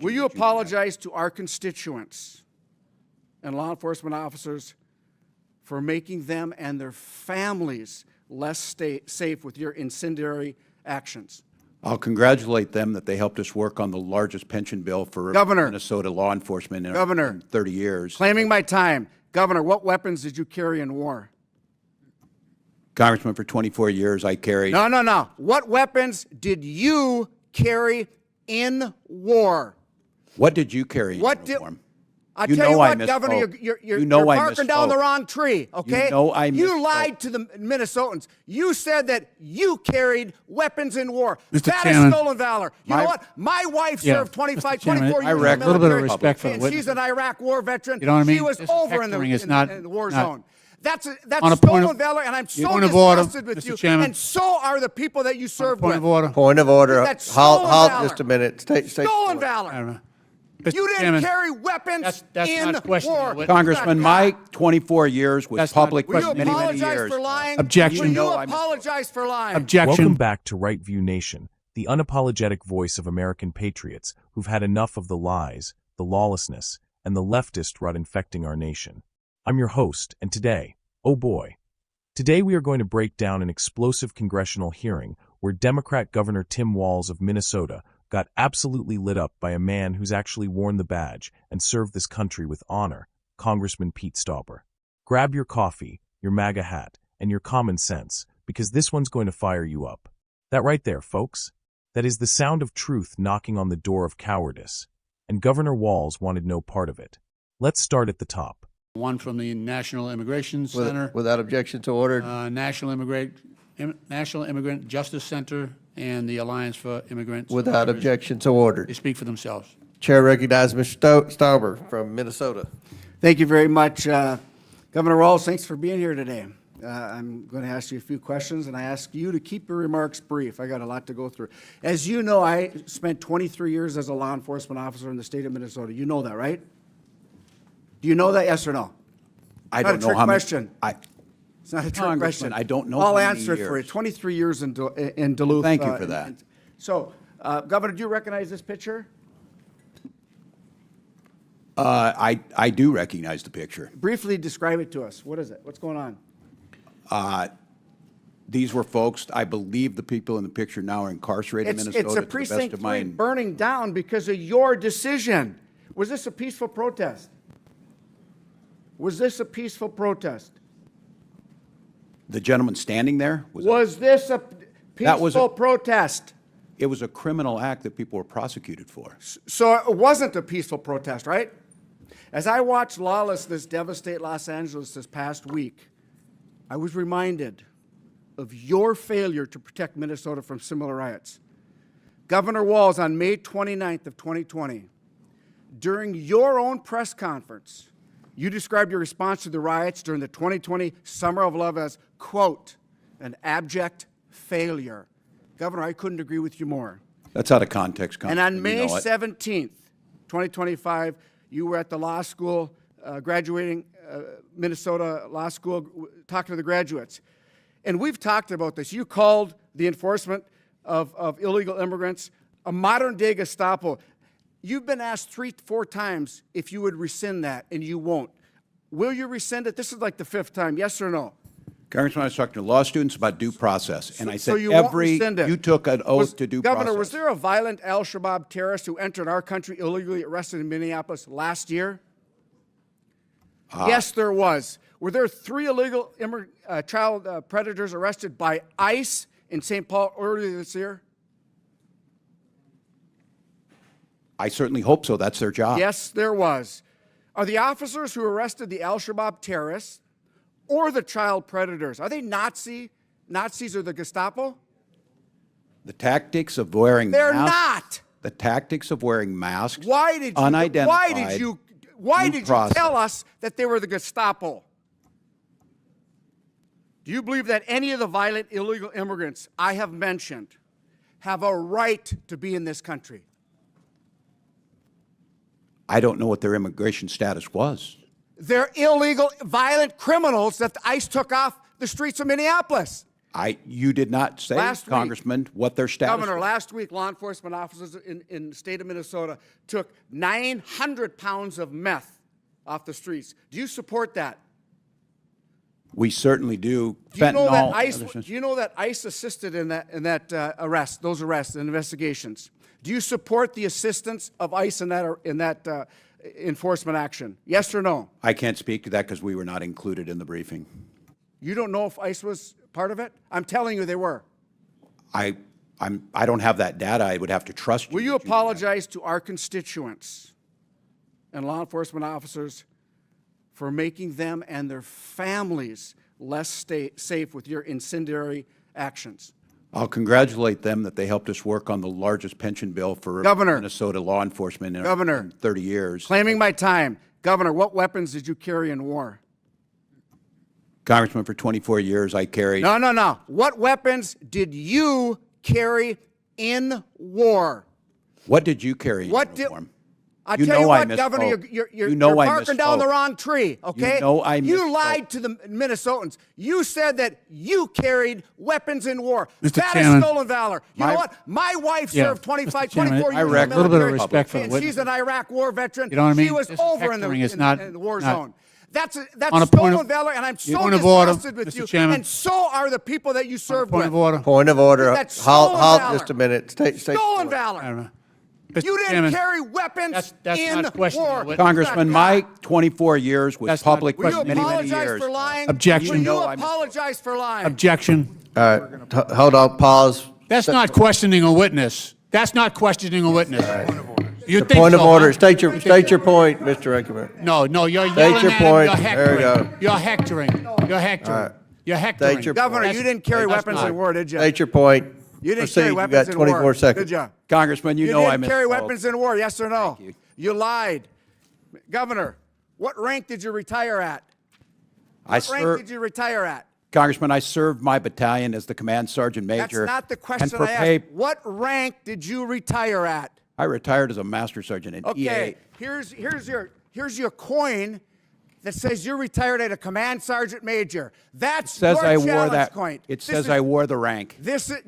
Will you apologize to our constituents and law enforcement officers for making them and their families less safe with your incendiary actions? I'll congratulate them that they helped us work on the largest pension bill for Minnesota law enforcement in 30 years. Claiming my time. Governor, what weapons did you carry in war? Congressman, for 24 years, I carried... No. What weapons did you carry in war? What did you carry in uniform? I'll tell you what, Governor, you're barking down the wrong tree, okay? You lied to the Minnesotans. You said that you carried weapons in war. That is stolen valor. You know what? My wife served 24 years in the military. A little bit of respect for the witness. She's an Iraq war veteran. You know what I mean? She was over in the war zone. That's On stolen valor, and I'm so disgusted with you. Chairman. And so are the people that you served with. Point of order. That's stolen Halt valor. just a minute. Stolen valor. You didn't carry weapons in war. Congressman, my 24 years was public for many, many years. For lying? Objection. Will you apologize for lying? Objection. Welcome back to Right View Nation, the unapologetic voice of American patriots who've had enough of the lies, the lawlessness, and the leftist rot infecting our nation. I'm your host, and today, oh boy, today we are going to break down an explosive congressional hearing where Democrat Governor Tim Walz of Minnesota got absolutely lit up by a man who's actually worn the badge and served this country with honor, Congressman Pete Stauber. Grab your coffee, your MAGA hat, and your common sense, because this one's going to fire you up. That right there, folks, that is the sound of truth knocking on the door of cowardice, and Governor Walz wanted no part of it. Let's start at the top. One from the National Immigration Center. Without objection to order. National Immigrant Justice Center and the Alliance for Immigrants. Without objection to order. They speak for themselves. Chair recognizes Mr. Stauber from Minnesota. Thank you very much. Governor Walz, thanks for being here today. I'm going to ask you a few questions, and I ask you to keep your remarks brief. I got a lot to go through. As you know, I spent 23 years as a law enforcement officer in the state of Minnesota. You know that, right? Do you know that, yes or no? I don't know how many. It's not a trick question. I don't know I'll how many answer it for you. 23 years in Duluth. Thank you for that. So, Governor, do you recognize this picture? I do recognize the picture. Briefly describe it to us. What is it? What's going on? These were folks, I believe the people in the picture now are incarcerated in Minnesota. It's a precinct 3 burning down because of your decision. Was this a peaceful protest? Was this a peaceful protest? The gentleman standing there? Was this a peaceful protest? It was a criminal act that people were prosecuted for. So it wasn't a peaceful protest, right? As I watched lawlessness devastate Los Angeles this past week, I was reminded of your failure to protect Minnesota from similar riots. Governor Walz, on May 29th of 2020, during your own press conference, you described your response to the riots during the 2020 Summer of Love as, quote, an abject failure. Governor, I couldn't agree with you more. That's out of context, And on May 17th, 2025, you were at the law school, graduating Minnesota Law School, talking to the graduates. And we've talked about this. You called the enforcement of illegal immigrants a modern-day Gestapo. You've been asked 3-4 times if you would rescind that, and you won't. Will you rescind it? This is like the 5th time, yes or no? Congressman, I was talking to law students about due process, and I said you you took an oath to due process. Governor, was there a violent al-Shabaab terrorist who entered our country illegally, arrested in Minneapolis last year? Yes, there was. Were there 3 illegal child predators arrested by ICE in St. Paul earlier this year? I certainly hope so. That's their job. Yes, there was. Are the officers who arrested the al-Shabaab terrorists or the child predators, are they Nazis or the Gestapo? The tactics of wearing They're masks. not. The tactics of wearing masks. Why did you tell us that they were the Gestapo? Do you believe that any of the violent illegal immigrants I have mentioned have a right to be in this country? I don't know what their immigration status was. They're illegal, violent criminals that the ICE took off the streets of Minneapolis. You did not say, Last week, Congressman, what their status Governor, was. last week, law enforcement officers in the state of Minnesota took 900 pounds of meth off the streets. Do you support that? We certainly do. Do you know that Fentanyl, ICE? other things. Do you know that ICE assisted in that those arrests and investigations? Do you support the assistance of ICE in that enforcement action? Yes or no? I can't speak to that because we were not included in the briefing. You don't know if ICE was part of it? I'm telling you they were. I don't have that data. I would have to trust you. Will you that know that. apologize to our constituents and law enforcement officers for making them and their families less safe with your incendiary actions? I'll congratulate them that they helped us work on the largest pension bill for Governor. Minnesota law enforcement in Governor. 30 years. Claiming my time. Governor, what weapons did you carry in war? Congressman, for 24 years, I carried. No. What weapons did you carry in war? What did you carry in What did? uniform? I'll You tell you know I what, Governor, misspoke. you're You know I barking down the misspoke. wrong tree, okay? You know I You misspoke. lied to the Minnesotans. You said that you carried weapons in war. Mr. That Chairman. is stolen valor. You know what? My wife served 25, Mr. Chairman, 24 years I in the reckon- military. A little bit of respect for the and witness. she's an Iraq war veteran. You know what I mean? She was This over in hectoring is the not- war not- zone. That's On a point stolen of- valor, and I'm so Point of order, disgusted with Mr. you. Chairman. And so are the people that you served Point with. of order. Point of order. That's stolen Halt valor. just a minute. State Stolen point. valor. Mr. You didn't Chairman, carry weapons that's in not questioning war. the witness. Congressman, my 24 years was That's not public Will for you many, many apologize years. for lying? Objection. Will you know I misspoke. apologize for lying? Objection. All right, hold on, pause. That's not questioning a witness. That's not questioning a witness. You think Point of so, order. huh? State your point, Mr. Eckerman. No, you're State yelling your at point. him. There we go. You're hectoring. You're hectoring. You're hectoring. State your Governor, point. you didn't carry that's weapons not- in war, did you? State your point. You didn't Proceed. carry You weapons got in war. 24 seconds. Did you? Congressman, you know I didn't carry misspoke. weapons in war, yes or no? Thank you. You lied. Governor, what rank did you retire at? I What rank served, did you retire at? Congressman, I served my battalion as the command sergeant That's major. not the and question for I pay- asked. What rank did you retire at? I retired as a master sergeant in Okay, EA. here's your coin that says you're retired at a command sergeant major. That's Says your I wore challenge that. coin. It This says is- I wore the rank. This is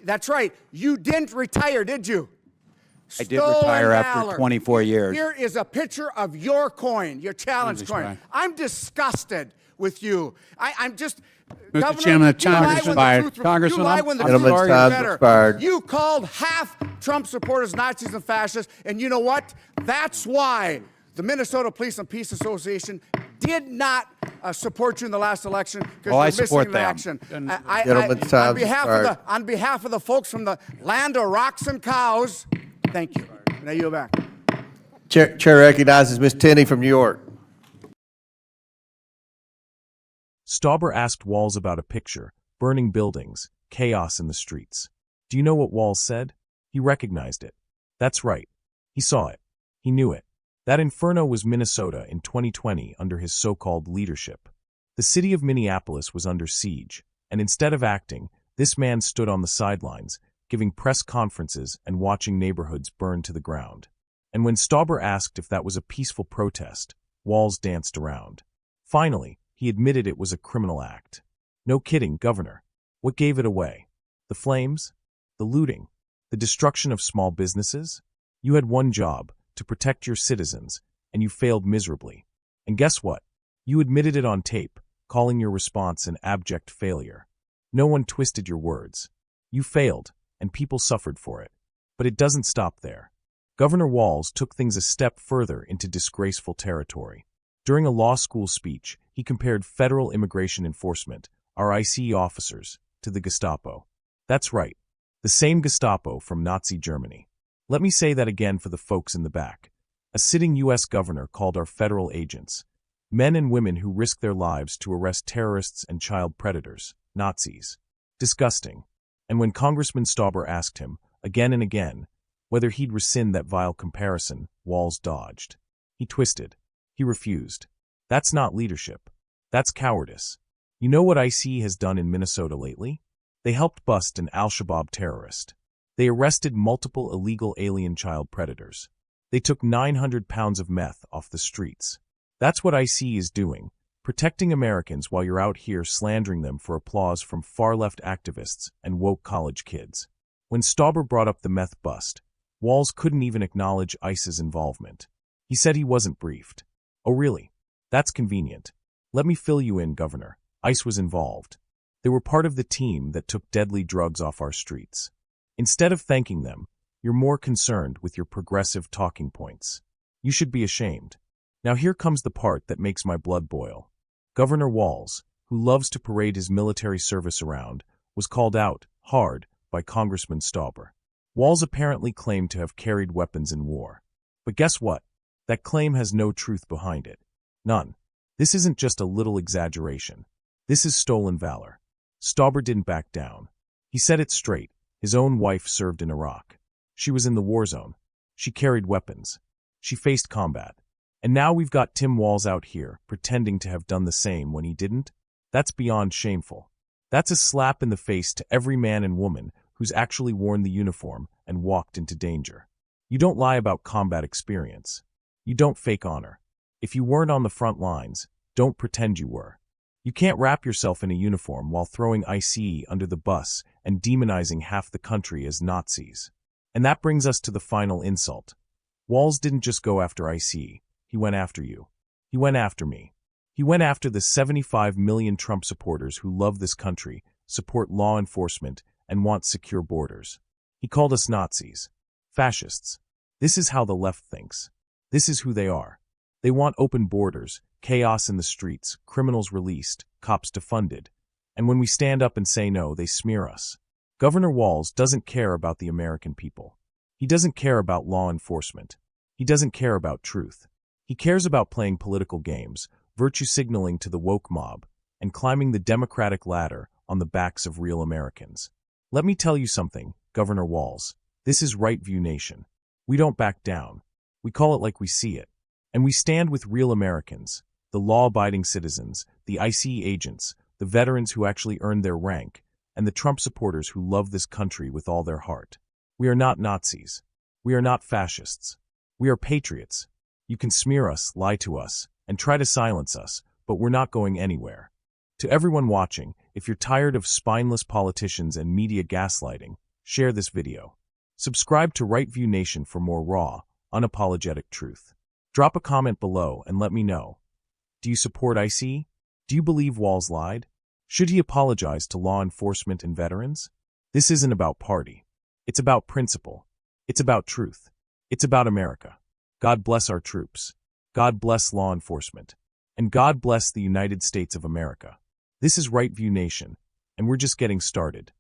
that's right. You didn't retire, did you? I did Stolen retire after valor. 24 years. Here is a picture of your coin, your challenge Jesus coin. Christ. I'm disgusted with you. I'm just. Mr. Governor, Chairman, the you time lie is when the expired. truth- Congressman, you lie I'm- when the I'm truth Gentleman's is time's better. expired. You called half Trump supporters Nazis and fascists, and you know what? That's why the Minnesota Police and Peace Association did not support you in the last election because Well, I you're missing support in them. action. Gentleman's time's expired. On behalf of the folks from the land of rocks and cows, thank you. Now you're back. Chair recognizes Ms. Tenney from New York. Stauber asked Walz about a picture, burning buildings, chaos in the streets. Do you know what Walz said? He recognized it. That's right. He saw it. He knew it. That inferno was Minnesota in 2020 under his so-called leadership. The city of Minneapolis was under siege, and instead of acting, this man stood on the sidelines, giving press conferences and watching neighborhoods burn to the ground. And when Stauber asked if that was a peaceful protest, Walz danced around. Finally, he admitted it was a criminal act. No kidding, Governor. What gave it away? The flames? The looting? The destruction of small businesses? You had one job, to protect your citizens, and you failed miserably. And guess what? You admitted it on tape, calling your response an abject failure. No one twisted your words. You failed, and people suffered for it. But it doesn't stop there. Governor Walz took things a step further into disgraceful territory. During a law school speech, he compared federal immigration enforcement, our ICE officers, to the Gestapo. That's right, the same Gestapo from Nazi Germany. Let me say that again for the folks in the back. A sitting U.S. governor called our federal agents, men and women who risk their lives to arrest terrorists and child predators, Nazis. Disgusting. And when Congressman Stauber asked him, again and again, whether he'd rescind that vile comparison, Walz dodged. He twisted. He refused. That's not leadership. That's cowardice. You know what ICE has done in Minnesota lately? They helped bust an Al-Shabaab terrorist. They arrested multiple illegal alien child predators. They took 900 pounds of meth off the streets. That's what ICE is doing, Protecting Americans while you're out here slandering them for applause from far-left activists and woke college kids. When Stauber brought up the meth bust, Walz couldn't even acknowledge ICE's involvement. He said he wasn't briefed. Oh really? That's convenient. Let me fill you in, Governor. ICE was involved. They were part of the team that took deadly drugs off our streets. Instead of thanking them, you're more concerned with your progressive talking points. You should be ashamed. Now here comes the part that makes my blood boil. Governor Walz, who loves to parade his military service around, was called out hard by Congressman Stauber. Walz apparently claimed to have carried weapons in war. But guess what? That claim has no truth behind it. None. This isn't just a little exaggeration. This is stolen valor. Stauber didn't back down. He said it straight. His own wife served in Iraq. She was in the war zone. She carried weapons. She faced combat. And now we've got Tim Walz out here pretending to have done the same when he didn't? That's beyond shameful. That's a slap in the face to every man and woman who's actually worn the uniform and walked into danger. You don't lie about combat experience. You don't fake honor. If you weren't on the front lines, don't pretend you were. You can't wrap yourself in a uniform while throwing ICE under the bus and demonizing half the country as Nazis. And that brings us to the final insult. Walz didn't just go after ICE. He went after you. He went after me. He went after the 75 million Trump supporters who love this country, support law enforcement, and want secure borders. He called us Nazis. Fascists. This is how the left thinks. This is who they are. They want open borders, chaos in the streets, criminals released, cops defunded. And when we stand up and say no, they smear us. Governor Walz doesn't care about the American people. He doesn't care about law enforcement. He doesn't care about truth. He cares about playing political games, virtue signaling to the woke mob, and climbing the Democratic ladder on the backs of real Americans. Let me tell you something, Governor Walz. This is Right View Nation. We don't back down. We call it like we see it. And we stand with real Americans, the law-abiding citizens, the ICE agents, the veterans who actually earned their rank, and the Trump supporters who love this country with all their heart. We are not Nazis. We are not fascists. We are patriots. You can smear us, lie to us, and try to silence us, but we're not going anywhere. To everyone watching, if you're tired of spineless politicians and media gaslighting, share this video. Subscribe to Right View Nation for more raw, unapologetic truth. Drop a comment below and let me know. Do you support ICE? Do you believe Walz lied? Should he apologize to law enforcement and veterans? This isn't about party. It's about principle. It's about truth. It's about America. God bless our troops. God bless law enforcement. And God bless the United States of America. This is Right View Nation, and we're just getting started.